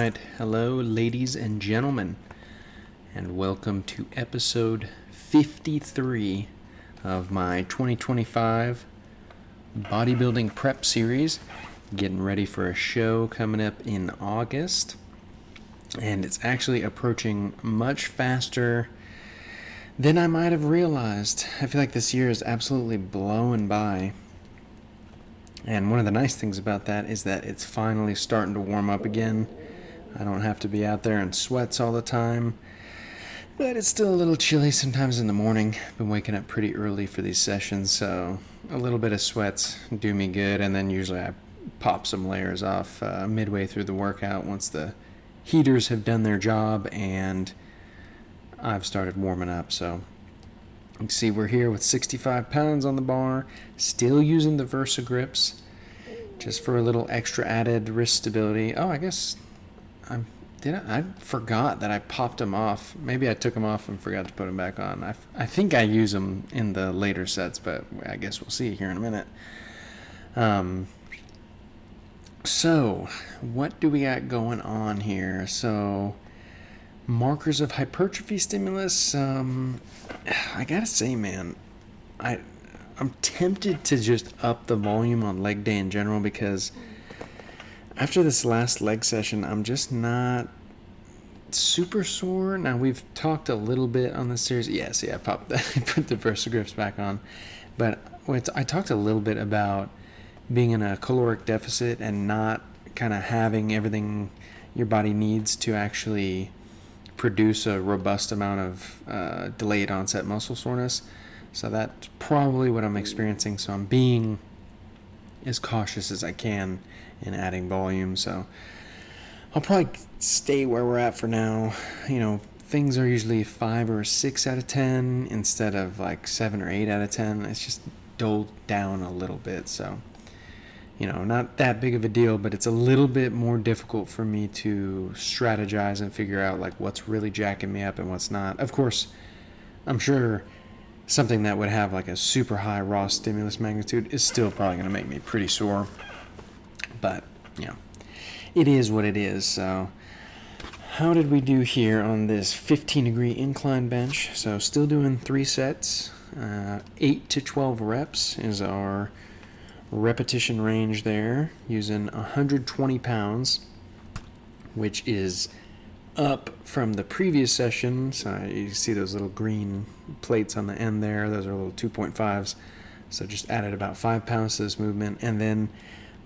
right. Hello, ladies and gentlemen, and welcome to episode 53 of my 2025 bodybuilding prep series. Getting ready for a show coming up in August, and it's actually approaching much faster than I might have realized. I feel like this year is absolutely blowing by. And one of the nice things about that is that it's finally starting to warm up again. I don't have to be out there in sweats all the time. But it's still a little chilly sometimes in the morning. Been waking up pretty early for these sessions, so a little bit of sweats do me good. And then usually I pop some layers off midway through the workout once the heaters have done their job and I've started warming up. So you can see we're here with 65 pounds on the bar, still using the Versa grips, just for a little extra added wrist stability. Oh, I guess I forgot that I popped them off. Maybe I took them off and forgot to put them back on. I think I use them in the later sets, but I guess we'll see here in a minute. So what do we got going on here? So markers of hypertrophy stimulus. I gotta say, man, I'm tempted to just up the volume on leg day in general, because after this last leg session, I'm just not super sore. Now, we've talked a little bit on this series. Yes, I put the Versa grips back on. But I talked a little bit about being in a caloric deficit and not kind of having everything your body needs to actually produce a robust amount of delayed onset muscle soreness. So that's probably what I'm experiencing. So I'm being as cautious as I can in adding volume. So I'll probably stay where we're at for now. You know, things are usually 5 or 6 out of 10 instead of like 7 or 8 out of 10. It's just doled down a little bit. So, you know, not that big of a deal, but it's a little bit more difficult for me to strategize and figure out like what's really jacking me up and what's not. Of course, I'm sure something that would have like a super high raw stimulus magnitude is still probably going to make me pretty sore. But, you know, it is what it is. So how did we do here on this 15-degree incline bench? So still doing 3 sets. 8 to 12 reps is our repetition range there, using 120 pounds, which is up from the previous session. So you see those little green plates on the end there. Those are little 2.5s. So just added about 5 pounds to this movement. And then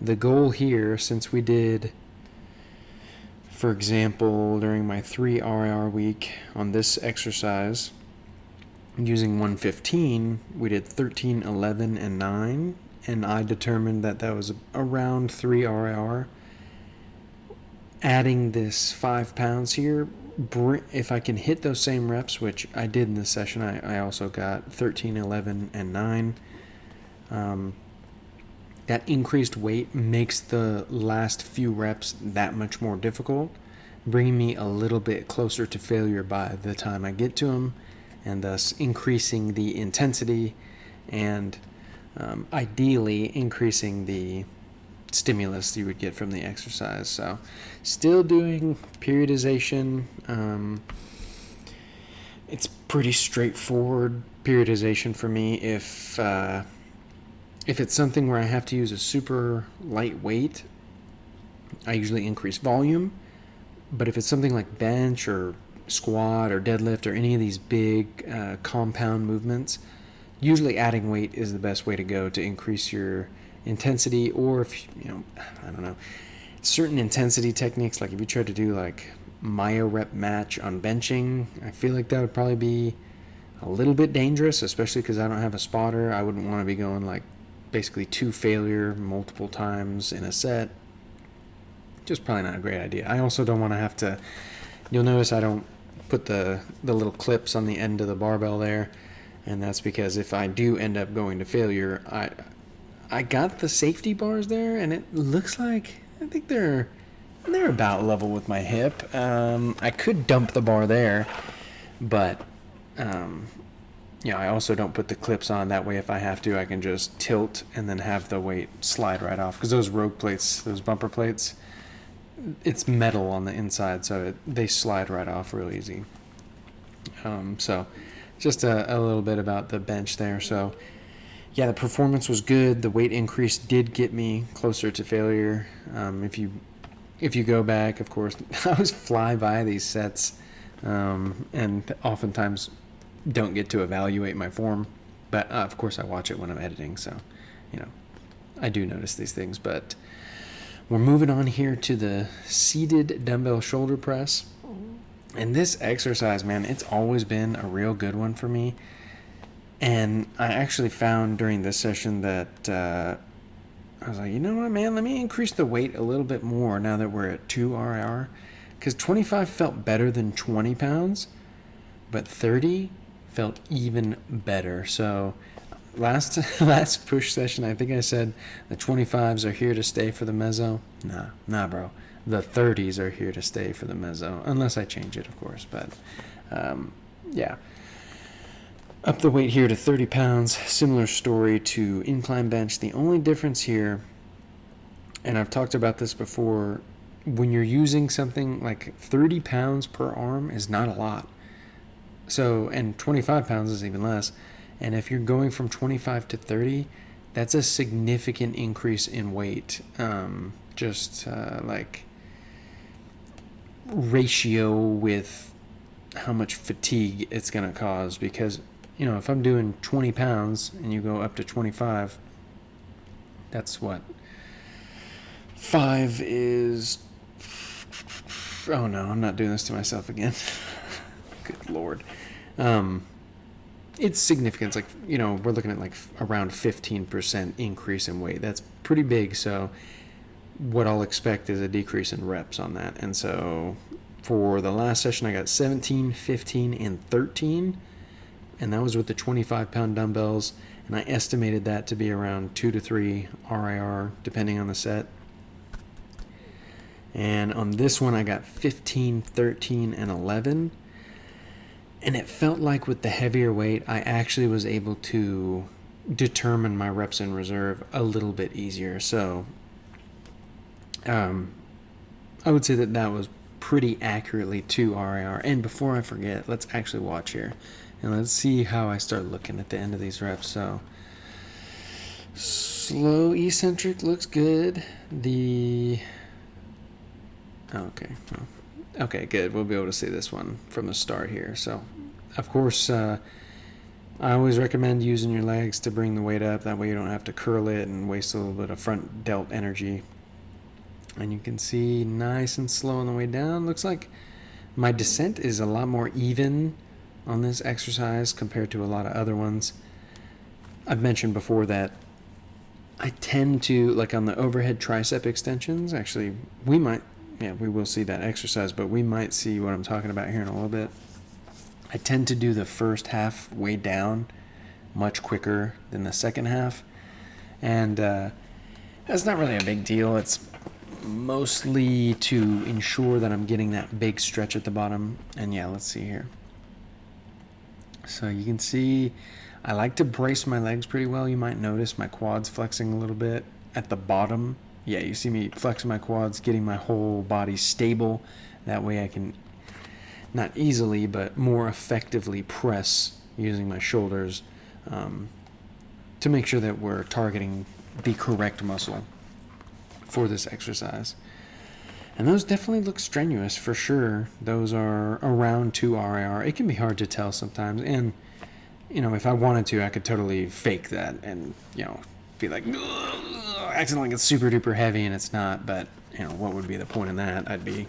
the goal here, since we did, for example, during my 3 RIR week on this exercise, using 115, we did 13, 11, and 9. And I determined that was around 3 RIR. Adding this 5 pounds here, if I can hit those same reps, which I did in this session, I also got 13, 11, and 9. That increased weight makes the last few reps that much more difficult, bringing me a little bit closer to failure by the time I get to them, and thus increasing the intensity and ideally increasing the stimulus you would get from the exercise. So still doing periodization. It's pretty straightforward periodization for me. If it's something where I have to use a super light weight, I usually increase volume. But if it's something like bench or squat or deadlift or any of these big compound movements, usually adding weight is the best way to go to increase your intensity. Or if, I don't know, certain intensity techniques, like if you try to do like myo rep match on benching, I feel like that would probably be a little bit dangerous, especially because I don't have a spotter. I wouldn't want to be going like basically to failure multiple times in a set. Just probably not a great idea. I also don't want to have to, you'll notice I don't put the little clips on the end of the barbell there. And that's because if I do end up going to failure, I got the safety bars there, and it looks like, I think they're about level with my hip. I could dump the bar there, but I also don't put the clips on. That way, if I have to, I can just tilt and then have the weight slide right off. Because those rogue plates, those bumper plates, it's metal on the inside, so they slide right off real easy. So just a little bit about the bench there. So yeah, the performance was good. The weight increase did get me closer to failure. If you go back, of course, I always fly by these sets, and oftentimes don't get to evaluate my form. But of course, I watch it when I'm editing, so I do notice these things. But we're moving on here to the seated dumbbell shoulder press. And this exercise, man, it's always been a real good one for me. And I actually found during this session that I was like, you know what, man, let me increase the weight a little bit more now that we're at 2 RIR. Because 25 felt better than 20 pounds, but 30 felt even better. So last push session, I think I said the 25s are here to stay for the meso. Nah, bro. The 30s are here to stay for the meso, unless I change it, of course. But yeah. Up the weight here to 30 pounds. Similar story to incline bench. The only difference here, and I've talked about this before, when you're using something like 30 pounds per arm is not a lot. So, and 25 pounds is even less. And if you're going from 25 to 30, that's a significant increase in weight. Like ratio with how much fatigue it's going to cause. Because, if I'm doing 20 pounds and you go up to 25, that's what? 5 is... Oh no, I'm not doing this to myself again. Good Lord. It's significant. It's like, we're looking at like around 15% increase in weight. That's pretty big. So what I'll expect is a decrease in reps on that. And so for the last session, I got 17, 15, and 13. And that was with the 25-pound dumbbells. And I estimated that to be around 2 to 3 RIR, depending on the set. And on this one, I got 15, 13, and 11. And it felt like with the heavier weight, I actually was able to determine my reps in reserve a little bit easier. So I would say that was pretty accurately 2 RIR. And before I forget, let's actually watch here. And let's see how I start looking at the end of these reps. So slow eccentric looks good. Okay, good. We'll be able to see this one from the start here. So, of course, I always recommend using your legs to bring the weight up. That way you don't have to curl it and waste a little bit of front delt energy. And you can see nice and slow on the way down. Looks like my descent is a lot more even on this exercise compared to a lot of other ones. I've mentioned before that I tend to, like on the overhead tricep extensions, actually, we will see that exercise, but we might see what I'm talking about here in a little bit. I tend to do the first half way down much quicker than the second half. And that's not really a big deal. It's mostly to ensure that I'm getting that big stretch at the bottom. And yeah, let's see here. So you can see I like to brace my legs pretty well. You might notice my quads flexing a little bit at the bottom. Yeah, you see me flexing my quads, getting my whole body stable. That way I can not easily, but more effectively press using my shoulders to make sure that we're targeting the correct muscle for this exercise. And those definitely look strenuous for sure. Those are around 2 RIR. It can be hard to tell sometimes. And, if I wanted to, I could totally fake that and, be like, acting like it's super duper heavy and it's not. But, what would be the point in that? I'd be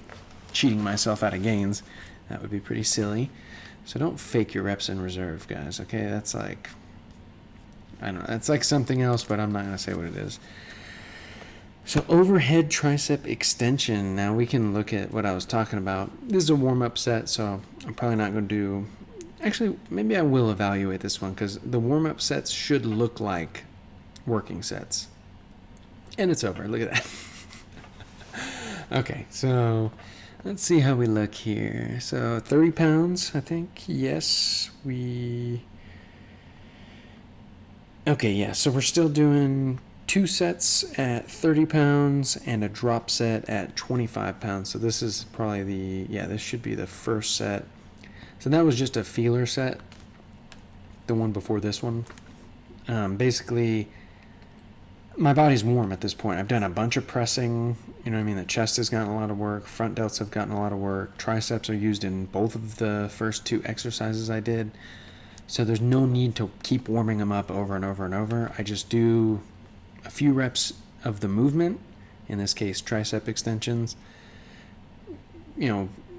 cheating myself out of gains. That would be pretty silly. So don't fake your reps in reserve, guys. Okay, that's like, I don't know. That's like something else, but I'm not going to say what it is. So overhead tricep extension. Now we can look at what I was talking about. This is a warm-up set, so I'm probably not going to do... Actually, maybe I will evaluate this one because the warm-up sets should look like working sets. And it's over. Look at that. Okay, so let's see how we look here. So 30 pounds, I think. Yes, we... Okay, yeah, so we're still doing 2 sets at 30 pounds and a drop set at 25 pounds. So this is probably this should be the first set. So that was just a feeler set, the one before this one. Basically, my body's warm at this point. I've done a bunch of pressing, you know what I mean? The chest has gotten a lot of work, front delts have gotten a lot of work, triceps are used in both of the first 2 exercises I did. So there's no need to keep warming them up over and over and over. I just do a few reps of the movement, in this case tricep extensions,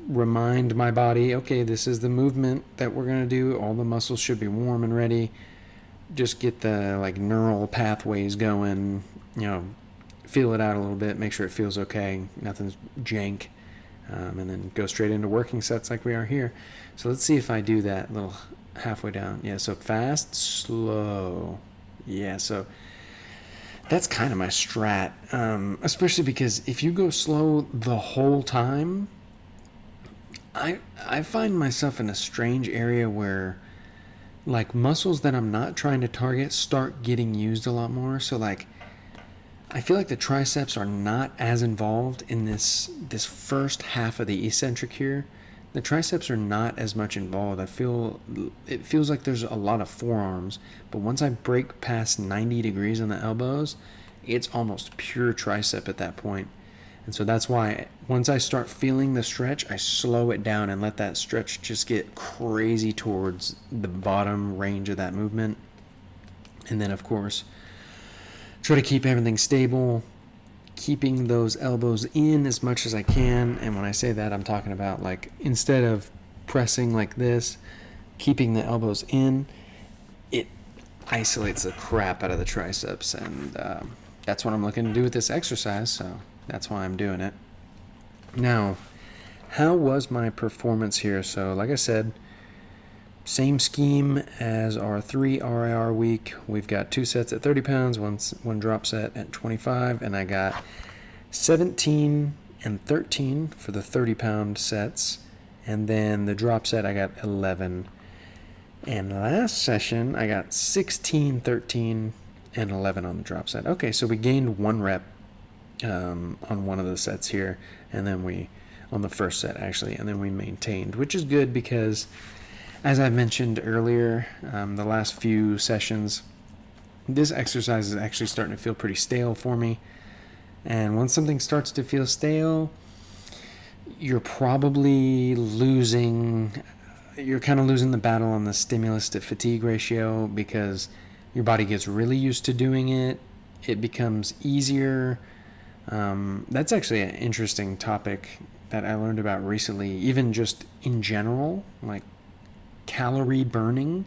remind my body, okay, this is the movement that we're going to do. All the muscles should be warm and ready. Just get the neural pathways going, feel it out a little bit, make sure it feels okay, nothing's jank, and then go straight into working sets like we are here. So let's see if I do that little halfway down. Yeah, so fast, slow. Yeah, so that's kind of my strat, especially because if you go slow the whole time, I find myself in a strange area where muscles that I'm not trying to target start getting used a lot more. So I feel like the triceps are not as involved in this first half of the eccentric here. The triceps are not as much involved. It feels like there's a lot of forearms, but once I break past 90 degrees on the elbows, it's almost pure tricep at that point. And so that's why once I start feeling the stretch, I slow it down and let that stretch just get crazy towards the bottom range of that movement. And then, of course, try to keep everything stable, keeping those elbows in as much as I can. And when I say that, I'm talking about instead of pressing like this, keeping the elbows in, it isolates the crap out of the triceps. And that's what I'm looking to do with this exercise. So that's why I'm doing it. Now, how was my performance here? So like I said, same scheme as our 3 RIR week. We've got 2 sets at 30 pounds, one drop set at 25, and I got 17 and 13 for the 30-pound sets, and then the drop set I got 11. And last session I got 16, 13, and 11 on the drop set. Okay, so we gained 1 rep on one of the sets here, and then on the first set actually, and then we maintained, which is good because, as I mentioned earlier, the last few sessions, this exercise is actually starting to feel pretty stale for me. And once something starts to feel stale, you're probably losing the battle on the stimulus to fatigue ratio, because your body gets really used to doing it. It becomes easier. That's actually an interesting topic that I learned about recently, even just in general, calorie burning.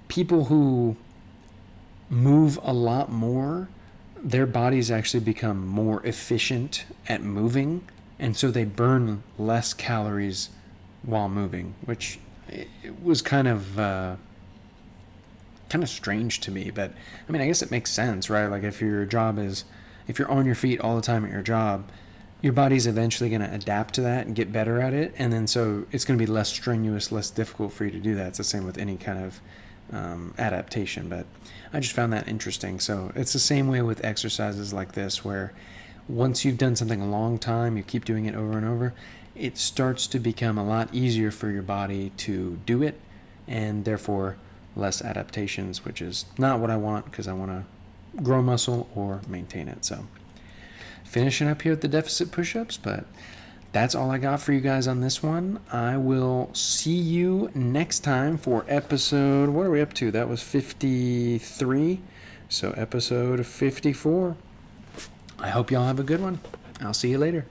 People who move a lot more, their bodies actually become more efficient at moving, and so they burn less calories while moving, which it was kind of strange to me. But I mean, I guess it makes sense, right? If you're on your feet all the time at your job, your body's eventually going to adapt to that and get better at it. And then so it's going to be less strenuous, less difficult for you to do that. It's the same with any kind of adaptation. But I just found that interesting. So it's the same way with exercises like this, where once you've done something a long time, you keep doing it over and over, it starts to become a lot easier for your body to do it, and therefore less adaptations, which is not what I want, because I want to grow muscle or maintain it. So finishing up here with the deficit push-ups, but that's all I got for you guys on this one. I will see you next time for episode, what are we up to? That was 53, so episode 54. I hope y'all have a good one. I'll see you later.